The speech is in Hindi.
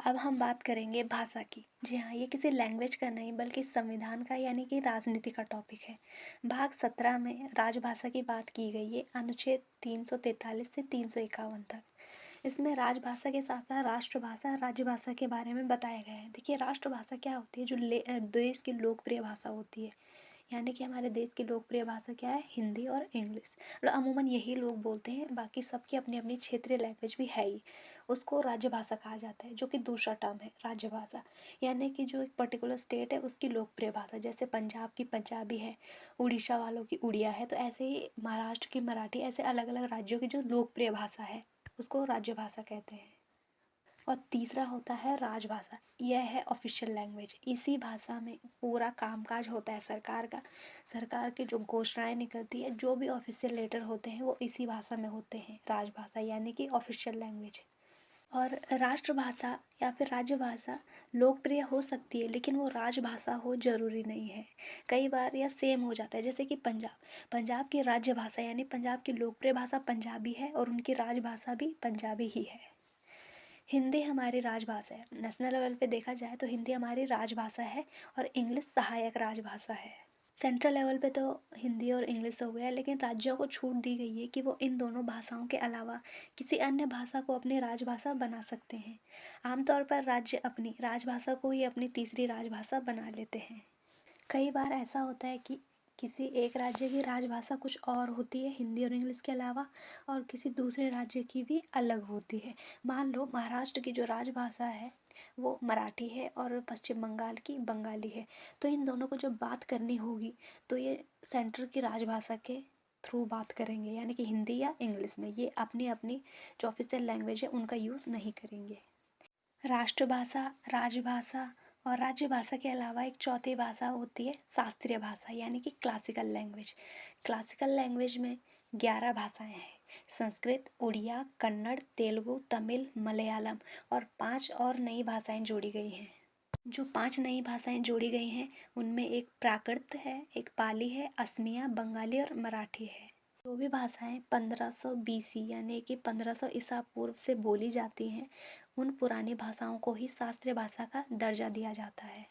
अब हम बात करेंगे भाषा की। जी हाँ, ये किसी लैंग्वेज का नहीं बल्कि संविधान का यानी कि राजनीति का टॉपिक है। भाग 17 में राजभाषा की बात की गई है, अनुच्छेद 343 से 351 तक। इसमें राजभाषा के साथ साथ राष्ट्रभाषा, राज्यभाषा के बारे में बताया गया है। देखिए, राष्ट्रभाषा क्या होती है? जो देश की लोकप्रिय भाषा होती है, यानी कि हमारे देश की लोकप्रिय भाषा क्या है? हिंदी और इंग्लिश। मतलब अमूमन यही लोग बोलते हैं, बाकी सबकी अपनी अपनी क्षेत्रीय लैंग्वेज भी है ही। उसको राज्य भाषा कहा जाता है, जो कि दूसरा टर्म है राज्य भाषा, यानी कि जो एक पर्टिकुलर स्टेट है उसकी लोकप्रिय भाषा। जैसे पंजाब की पंजाबी है, उड़ीसा वालों की उड़िया है, तो ऐसे ही महाराष्ट्र की मराठी, ऐसे अलग अलग राज्यों की जो लोकप्रिय भाषा है उसको राज्य भाषा कहते हैं। और तीसरा होता है राजभाषा। यह है ऑफिशियल लैंग्वेज। इसी भाषा में पूरा कामकाज होता है सरकार का। सरकार की जो घोषणाएं निकलती है, जो भी ऑफिशियल लेटर होते हैं वो इसी भाषा में होते हैं, राजभाषा यानी कि ऑफिशियल लैंग्वेज। और राष्ट्रभाषा या फिर राज्यभाषा लोकप्रिय हो सकती है, लेकिन वो राजभाषा हो ज़रूरी नहीं है। कई बार यह सेम हो जाता है, जैसे कि पंजाब की राज्यभाषा यानी पंजाब की लोकप्रिय भाषा पंजाबी है और उनकी राजभाषा भी पंजाबी ही है। हिंदी हमारी राजभाषा है। नेशनल लेवल पे देखा जाए तो हिंदी हमारी राजभाषा है और इंग्लिश सहायक राजभाषा है। सेंट्रल लेवल पे तो हिंदी और इंग्लिश हो गया, लेकिन राज्यों को छूट दी गई है कि वो इन दोनों भाषाओं के अलावा किसी अन्य भाषा को अपनी राजभाषा बना सकते हैं। आमतौर पर राज्य अपनी राजभाषा को ही अपनी तीसरी राजभाषा बना लेते हैं। कई बार ऐसा होता है कि किसी एक राज्य की राजभाषा कुछ और होती है हिंदी और इंग्लिश के अलावा, और किसी दूसरे राज्य की भी अलग होती है। मान लो महाराष्ट्र की जो राजभाषा है वो मराठी है और पश्चिम बंगाल की बंगाली है, तो इन दोनों को जब बात करनी होगी तो ये सेंटर की राजभाषा के थ्रू बात करेंगे, यानी कि हिंदी या इंग्लिश में। ये अपनी अपनी जो ऑफिशियल लैंग्वेज है उनका यूज़ नहीं करेंगे। राष्ट्रभाषा, राजभाषा और राज्य भाषा के अलावा एक चौथी भाषा होती है शास्त्रीय भाषा, यानी कि क्लासिकल लैंग्वेज। क्लासिकल लैंग्वेज में 11 भाषाएं हैं: संस्कृत, उड़िया, कन्नड़, तेलुगु, तमिल, मलयालम और 5 और नई भाषाएं जोड़ी गई हैं। जो 5 नई भाषाएं जोड़ी गई हैं उनमें एक प्राकृत है, एक पाली है, असमिया, बंगाली और मराठी है। जो भी भाषाएं 1500 BC यानी कि 1500 ईसा पूर्व से बोली जाती हैं, उन पुरानी भाषाओं को ही शास्त्रीय भाषा का दर्जा दिया जाता है।